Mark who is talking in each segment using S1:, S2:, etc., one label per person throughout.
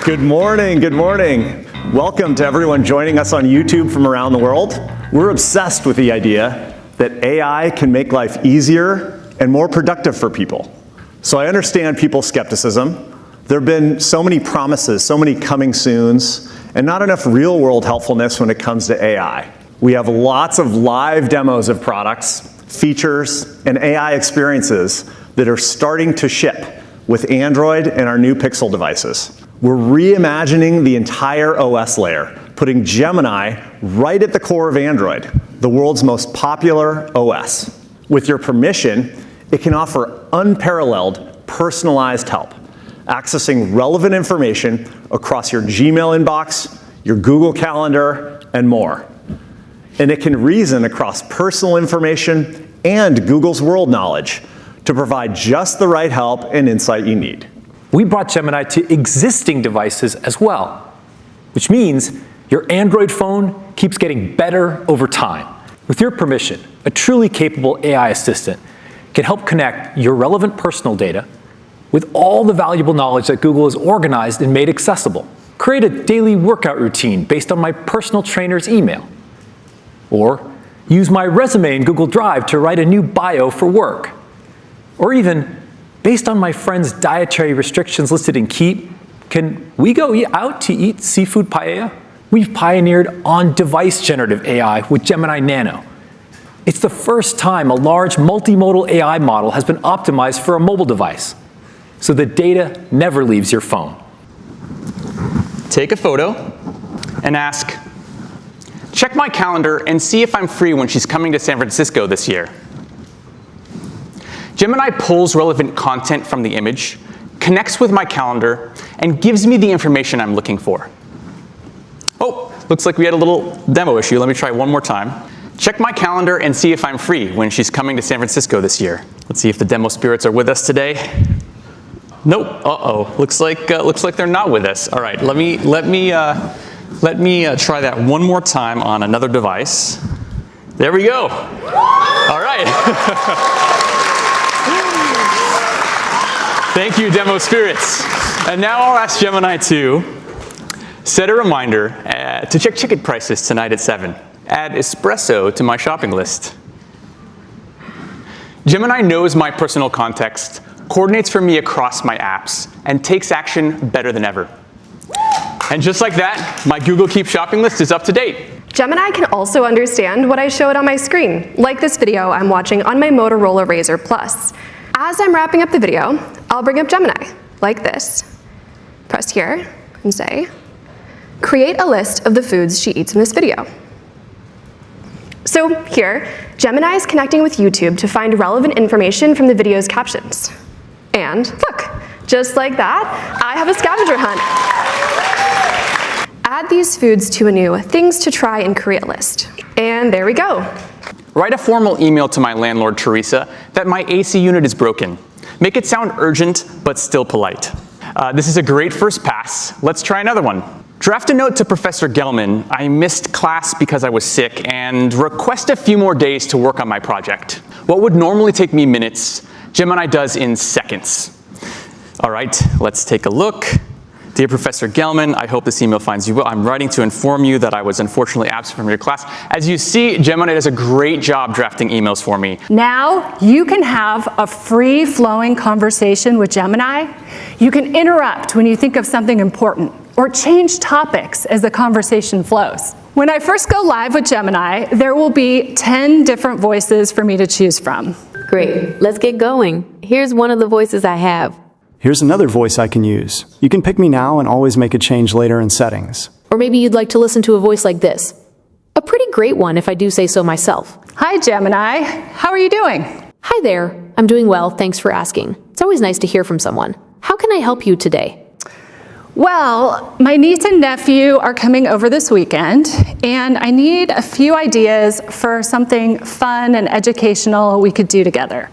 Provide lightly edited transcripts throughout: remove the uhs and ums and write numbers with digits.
S1: Good morning, good morning. Welcome to everyone joining us on YouTube from around the world. We're obsessed with the idea that AI can make life easier and more productive for people. So I understand people's skepticism. There have been so many promises, so many coming soons, and not enough real-world helpfulness when it comes to AI. We have lots of live demos of products, features, and AI experiences that are starting to ship with Android and our new Pixel devices. We're reimagining the entire OS layer, putting Gemini right at the core of Android, the world's most popular OS. With your permission, it can offer unparalleled, personalized help, accessing relevant information across your Gmail inbox, your Google Calendar, and more. And it can reason across personal information and Google's world knowledge to provide just the right help and insight you need.
S2: We brought Gemini to existing devices as well, which means your Android phone keeps getting better over time. With your permission, a truly capable AI assistant can help connect your relevant personal data with all the valuable knowledge that Google has organized and made accessible. Create a daily workout routine based on my personal trainer's email. Or use my resume in Google Drive to write a new bio for work. Or even, based on my friend's dietary restrictions listed in Keep, can we go out to eat seafood paella? We've pioneered on-device generative AI with Gemini Nano. It's the first time a large multimodal AI model has been optimized for a mobile device, so the data never leaves your phone.
S3: Take a photo and ask, check my calendar and see if I'm free when she's coming to San Francisco this year. Gemini pulls relevant content from the image, connects with my calendar, and gives me the information I'm looking for. Oh, looks like we had a little demo issue. Let me try one more time. Check my calendar and see if I'm free when she's coming to San Francisco this year. Let's see if the demo spirits are with us today. Nope. Uh-oh. Looks like they're not with us. All right. Let me try that one more time on another device. There we go. All right. Thank you, demo spirits. And now I'll ask Gemini to set a reminder to check ticket prices tonight at 7. Add espresso to my shopping list. Gemini knows my personal context, coordinates for me across my apps, and takes action better than ever. And just like that, my Google Keep shopping list is up to date.
S4: Gemini can also understand what I showed on my screen, like this video I'm watching on my Motorola Razr Plus. As I'm wrapping up the video, I'll bring up Gemini, like this. Press here and say, create a list of the foods she eats in this video. So here, Gemini is connecting with YouTube to find relevant information from the video's captions. And look, just like that, I have a scavenger hunt. Add these foods to a new things to try and create list. And there we go.
S3: Write a formal email to my landlord, Teresa, that my AC unit is broken. Make it sound urgent, but still polite. This is a great first pass. Let's try another one. Draft a note to Professor Gelman. I missed class because I was sick, and request a few more days to work on my project. What would normally take me minutes, Gemini does in seconds. All right, let's take a look. Dear Professor Gelman, I hope this email finds you well. I'm writing to inform you that I was unfortunately absent from your class. As you see, Gemini does a great job drafting emails for me.
S5: Now you can have a free-flowing conversation with Gemini. You can interrupt when you think of something important, or change topics as the conversation flows. When I first go live with Gemini, there will be 10 different voices for me to choose from.
S6: Great, let's get going. Here's one of the voices I have.
S7: Here's another voice I can use. You can pick me now and always make a change later in settings.
S6: Or maybe you'd like to listen to a voice like this. A pretty great one, if I do say so myself.
S5: Hi, Gemini. How are you doing?
S6: Hi there. I'm doing well, thanks for asking. It's always nice to hear from someone. How can I help you today?
S5: Well, my niece and nephew are coming over this weekend, and I need a few ideas for something fun and educational we could do together.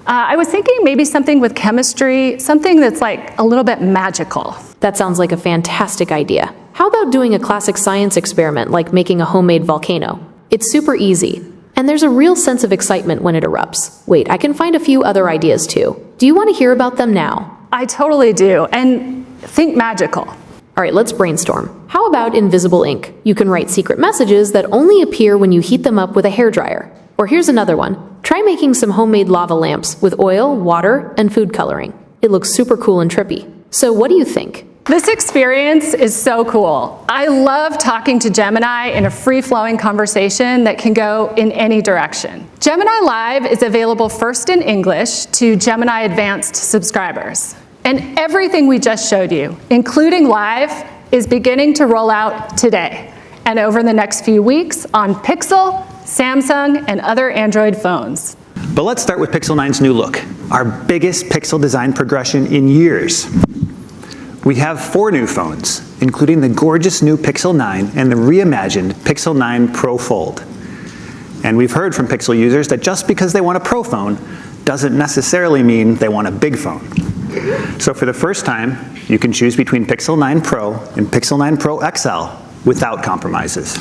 S5: I was thinking maybe something with chemistry, something that's like a little bit magical.
S6: That sounds like a fantastic idea. How about doing a classic science experiment like making a homemade volcano? It's super easy, and there's a real sense of excitement when it erupts. Wait, I can find a few other ideas too. Do you want to hear about them now?
S5: I totally do, and think magical.
S6: All right, let's brainstorm. How about invisible ink? You can write secret messages that only appear when you heat them up with a hairdryer. Or here's another one. Try making some homemade lava lamps with oil, water, and food coloring. It looks super cool and trippy. So what do you think?
S5: This experience is so cool. I love talking to Gemini in a free-flowing conversation that can go in any direction. Gemini Live is available first in English to Gemini Advanced subscribers. And everything we just showed you, including Live, is beginning to roll out today and over the next few weeks on Pixel, Samsung, and other Android phones.
S8: But let's start with Pixel 9's new look, our biggest Pixel design progression in years. We have 4 new phones, including the gorgeous new Pixel 9 and the reimagined Pixel 9 Pro Fold. And we've heard from Pixel users that just because they want a Pro phone doesn't necessarily mean they want a big phone. So for the first time, you can choose between Pixel 9 Pro and Pixel 9 Pro XL without compromises.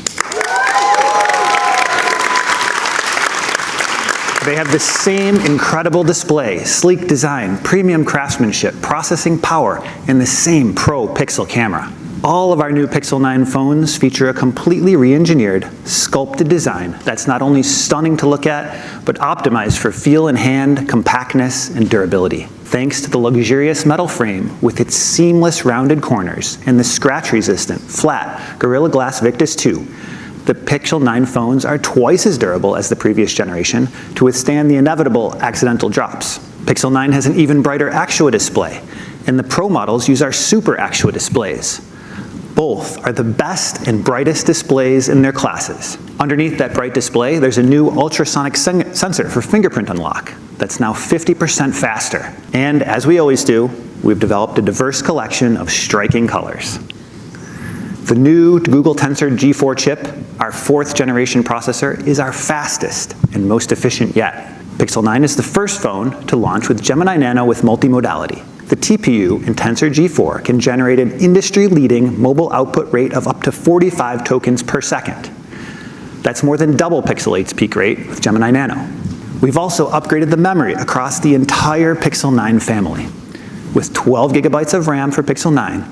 S8: They have the same incredible display, sleek design, premium craftsmanship, processing power, and the same Pro Pixel camera. All of our new Pixel 9 phones feature a completely re-engineered, sculpted design that's not only stunning to look at, but optimized for feel in hand, compactness, and durability. Thanks to the luxurious metal frame with its seamless rounded corners and the scratch-resistant, flat Gorilla Glass Victus 2, the Pixel 9 phones are twice as durable as the previous generation to withstand the inevitable accidental drops. Pixel 9 has an even brighter Actua display, and the Pro models use our Super Actua displays. Both are the best and brightest displays in their classes. Underneath that bright display, there's a new ultrasonic sensor for fingerprint unlock that's now 50% faster. And as we always do, we've developed a diverse collection of striking colors. The new Google Tensor G4 chip, our 4th generation processor, is our fastest and most efficient yet. Pixel 9 is the first phone to launch with Gemini Nano with multimodality. The TPU in Tensor G4 can generate an industry-leading mobile output rate of up to 45 tokens per second. That's more than double Pixel 8's peak rate with Gemini Nano. We've also upgraded the memory across the entire Pixel 9 family, with 12 gigabytes of RAM for Pixel 9,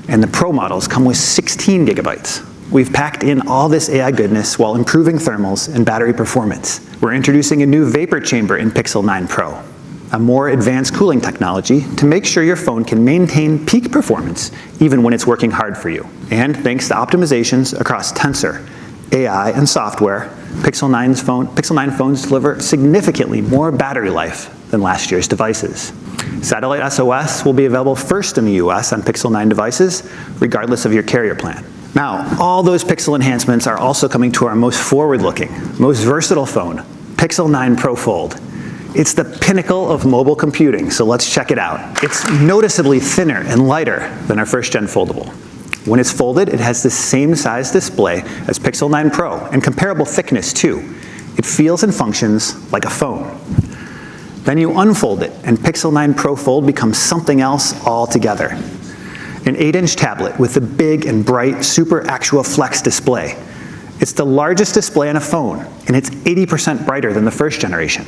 S8: and the Pro models come with 16 gigabytes. We've packed in all this AI goodness while improving thermals and battery performance. We're introducing a new vapor chamber in Pixel 9 Pro, a more advanced cooling technology to make sure your phone can maintain peak performance even when it's working hard for you. And thanks to optimizations across Tensor, AI, and software, Pixel 9 phones deliver significantly more battery life than last year's devices. Satellite SOS will be available first in the US on Pixel 9 devices, regardless of your carrier plan. Now, all those Pixel enhancements are also coming to our most forward-looking, most versatile phone, Pixel 9 Pro Fold. It's the pinnacle of mobile computing, so let's check it out. It's noticeably thinner and lighter than our first-gen foldable. When it's folded, it has the same size display as Pixel 9 Pro and comparable thickness too. It feels and functions like a phone. Then you unfold it, and Pixel 9 Pro Fold becomes something else altogether. An 8-inch tablet with a big and bright Super Actua Flex display. It's the largest display on a phone, and it's 80% brighter than the first generation.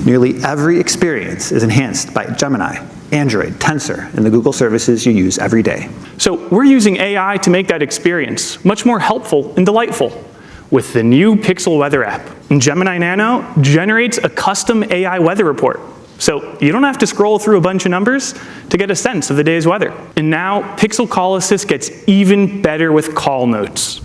S8: Nearly every experience is enhanced by Gemini, Android, Tensor, and the Google services you use every day.
S9: So we're using AI to make that experience much more helpful and delightful. With the new Pixel Weather app, Gemini Nano generates a custom AI weather report. So you don't have to scroll through a bunch of numbers to get a sense of the day's weather. And now Pixel Call Assist gets even better with call notes,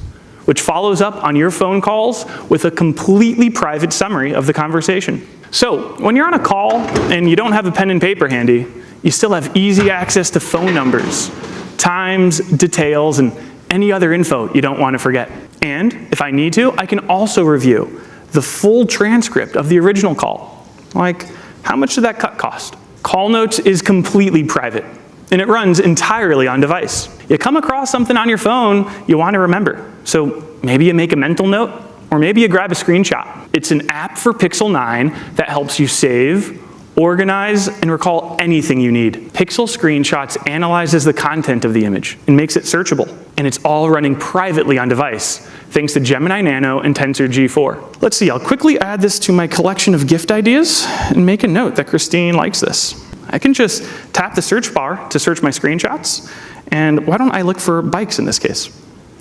S9: which follows up on your phone calls with a completely private summary of the conversation. So when you're on a call and you don't have a pen and paper handy, you still have easy access to phone numbers, times, details, and any other info you don't want to forget. And if I need to, I can also review the full transcript of the original call. Like, how much did that cut cost? Call Notes is completely private, and it runs entirely on device. You come across something on your phone you want to remember, so maybe you make a mental note, or maybe you grab a screenshot. It's an app for Pixel 9 that helps you save, organize, and recall anything you need. Pixel Screenshots analyzes the content of the image and makes it searchable. And it's all running privately on device, thanks to Gemini Nano and Tensor G4. Let's see, I'll quickly add this to my collection of gift ideas and make a note that Christine likes this. I can just tap the search bar to search my screenshots, and why don't I look for bikes in this case?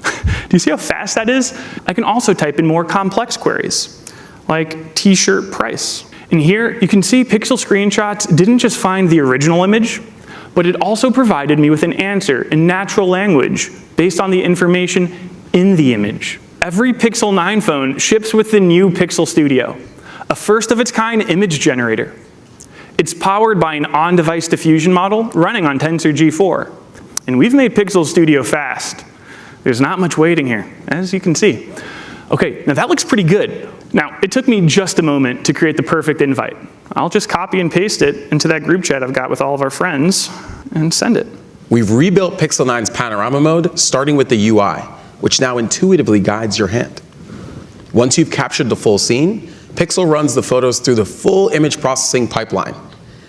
S9: Do you see how fast that is? I can also type in more complex queries, like t-shirt price. And here you can see Pixel Screenshots didn't just find the original image, but it also provided me with an answer in natural language based on the information in the image. Every Pixel 9 phone ships with the new Pixel Studio, a first-of-its-kind image generator. It's powered by an on-device diffusion model running on Tensor G4. And we've made Pixel Studio fast. There's not much waiting here, as you can see. Okay, now that looks pretty good. Now, it took me just a moment to create the perfect invite. I'll just copy and paste it into that group chat I've got with all of our friends and send it.
S10: We've rebuilt Pixel 9's panorama mode, starting with the UI, which now intuitively guides your hand. Once you've captured the full scene, Pixel runs the photos through the full image processing pipeline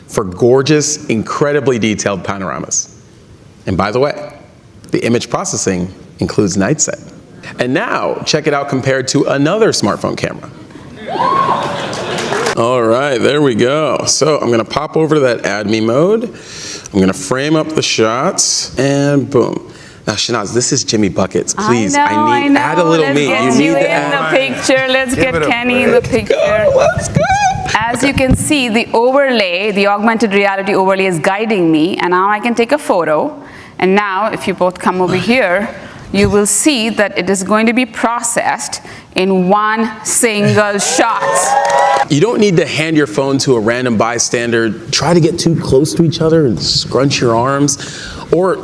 S10: for gorgeous, incredibly detailed panoramas. And by the way, the image processing includes night set. And now, check it out compared to another smartphone camera. All right, there we go. So I'm gonna pop over to that Add Me mode. I'm gonna frame up the shots, and boom. Now, Shanaz, this is Jimmy Buckets. Please, I need add a little
S11: Let's
S10: me.
S11: get
S10: You need
S11: you
S10: to
S11: in
S10: add.
S11: the picture. Let's get Kenny in the picture.
S10: Let's go.
S11: As you can see, the overlay, the augmented reality overlay is guiding me, and now I can take a photo. And now, if you both come over here, you will see that it is going to be processed in one single shot.
S10: You don't need to hand your phone to a random bystander, try to get too close to each other and scrunch your arms, or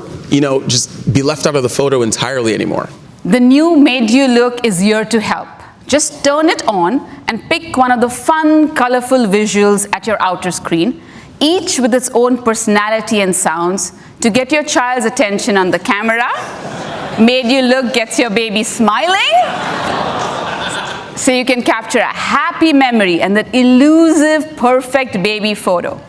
S10: just be left out of the photo entirely anymore.
S11: The new Made You Look is here to help. Just turn it on and pick one of the fun, colorful visuals at your outer screen, each with its own personality and sounds, to get your child's attention on the camera. Made You Look gets your baby smiling, so you can capture a happy memory and that elusive, perfect baby photo.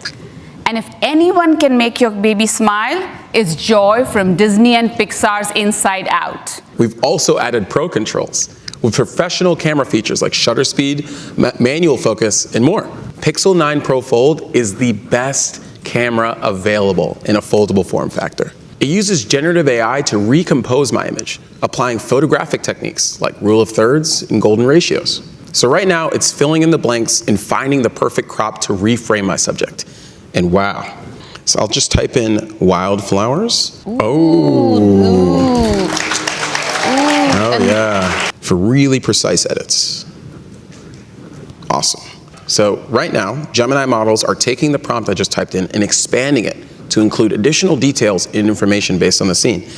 S11: And if anyone can make your baby smile, it's Joy from Disney and Pixar's Inside Out.
S10: We've also added Pro controls with professional camera features like shutter speed, manual focus, and more. Pixel 9 Pro Fold is the best camera available in a foldable form factor. It uses generative AI to recompose my image, applying photographic techniques like rule of thirds and golden ratios. So right now, it's filling in the blanks and finding the perfect crop to reframe my subject. And wow. So I'll just type in wildflowers.
S11: Ooh.
S10: Oh yeah. For really precise edits. Awesome. So right now, Gemini models are taking the prompt I just typed in and expanding it to include additional details and information based on the scene.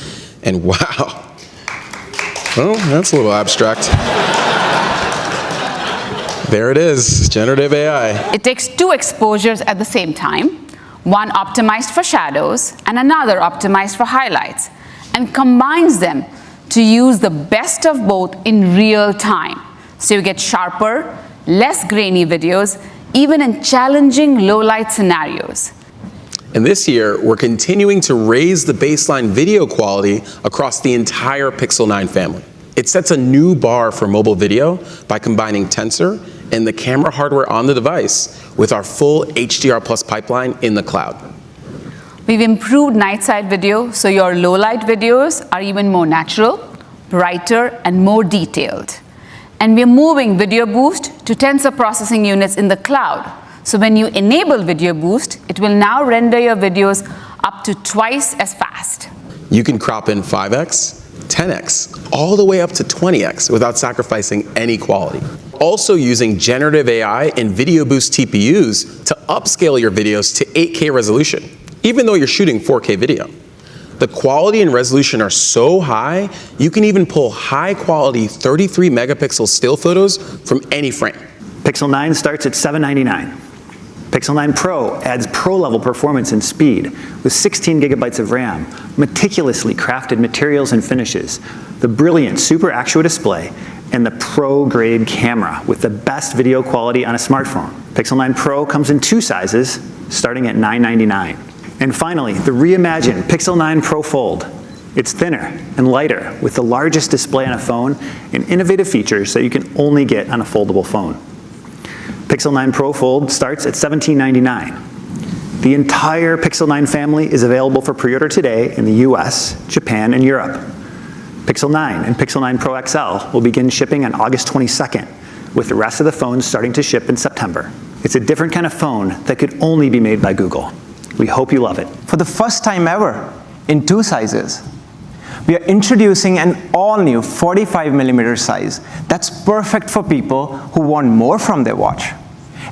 S10: And wow. Well, that's a little abstract. There it is, generative AI.
S11: It takes two exposures at the same time, one optimized for shadows and another optimized for highlights, and combines them to use the best of both in real time. So you get sharper, less grainy videos, even in challenging low-light scenarios.
S10: And this year, we're continuing to raise the baseline video quality across the entire Pixel 9 family. It sets a new bar for mobile video by combining Tensor and the camera hardware on the device with our full HDR+ pipeline in the cloud.
S11: We've improved night side video, so your low-light videos are even more natural, brighter, and more detailed. And we're moving Video Boost to Tensor processing units in the cloud. So when you enable Video Boost, it will now render your videos up to twice as fast.
S10: You can crop in 5x, 10x, all the way up to 20x without sacrificing any quality. Also using generative AI and Video Boost TPUs to upscale your videos to 8K resolution, even though you're shooting 4K video. The quality and resolution are so high, you can even pull high-quality 33 megapixel still photos from any frame.
S8: Pixel 9 starts at $799. Pixel 9 Pro adds pro-level performance and speed with 16 gigabytes of RAM, meticulously crafted materials and finishes, the brilliant Super Actua display, and the pro-grade camera with the best video quality on a smartphone. Pixel 9 Pro comes in two sizes, starting at $999. And finally, the reimagined Pixel 9 Pro Fold. It's thinner and lighter with the largest display on a phone and innovative features that you can only get on a foldable phone. Pixel 9 Pro Fold starts at $1799. The entire Pixel 9 family is available for pre-order today in the US, Japan, and Europe. Pixel 9 and Pixel 9 Pro XL will begin shipping on August 22nd, with the rest of the phones starting to ship in September. It's a different kind of phone that could only be made by Google. We hope you love it.
S12: For the first time ever, in 2 sizes, we are introducing an all-new 45mm size that's perfect for people who want more from their watch.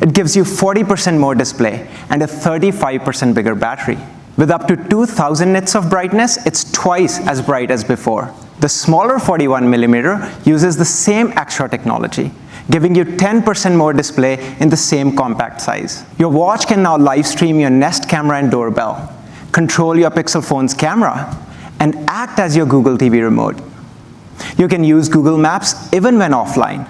S12: It gives you 40% more display and a 35% bigger battery. With up to 2000 nits of brightness, it's twice as bright as before. The smaller 41mm uses the same extra technology, giving you 10% more display in the same compact size. Your watch can now live stream your Nest camera and doorbell, control your Pixel phone's camera, and act as your Google TV remote. You can use Google Maps even when offline,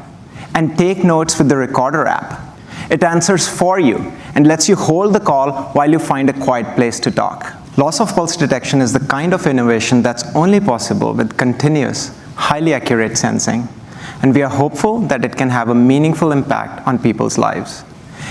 S12: and take notes with the Recorder app. It answers for you and lets you hold the call while you find a quiet place to talk. Loss of pulse detection is the kind of innovation that's only possible with continuous, highly accurate sensing, and we are hopeful that it can have a meaningful impact on people's lives.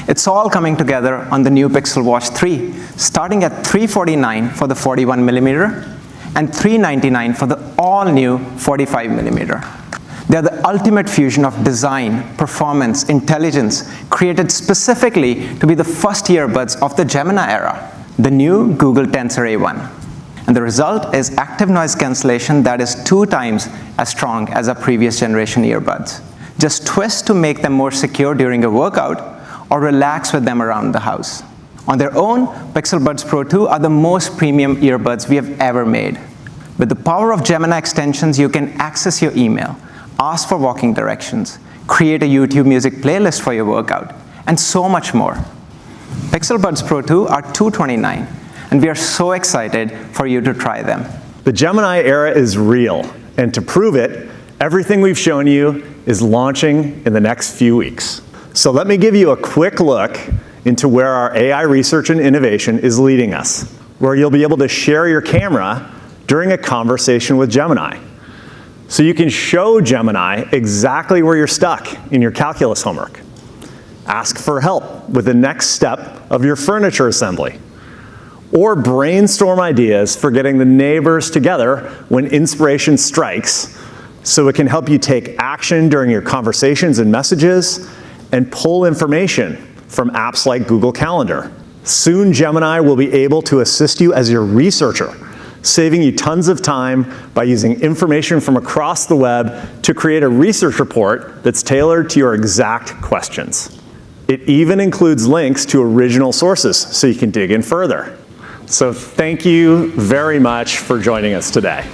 S12: It's all coming together on the new Pixel Watch 3, starting at $349 for the 41mm and $399 for the all-new 45mm. They're the ultimate fusion of design, performance, intelligence, created specifically to be the first earbuds of the Gemini era, the new Google Tensor A1. And the result is active noise cancellation that is 2 times as strong as our previous generation earbuds. Just twist to make them more secure during a workout, or relax with them around the house. On their own, Pixel Buds Pro 2 are the most premium earbuds we have ever made. With the power of Gemini extensions, you can access your email, ask for walking directions, create a YouTube music playlist for your workout, and so much more. Pixel Buds Pro 2 are $229, and we are so excited for you to try them.
S1: The Gemini era is real, and to prove it, everything we've shown you is launching in the next few weeks. So let me give you a quick look into where our AI research and innovation is leading us, where you'll be able to share your camera during a conversation with Gemini. So you can show Gemini exactly where you're stuck in your calculus homework. Ask for help with the next step of your furniture assembly. Or brainstorm ideas for getting the neighbors together when inspiration strikes, so it can help you take action during your conversations and messages, and pull information from apps like Google Calendar. Soon, Gemini will be able to assist you as your researcher, saving you tons of time by using information from across the web to create a research report that's tailored to your exact questions. It even includes links to original sources so you can dig in further. So thank you very much for joining us today.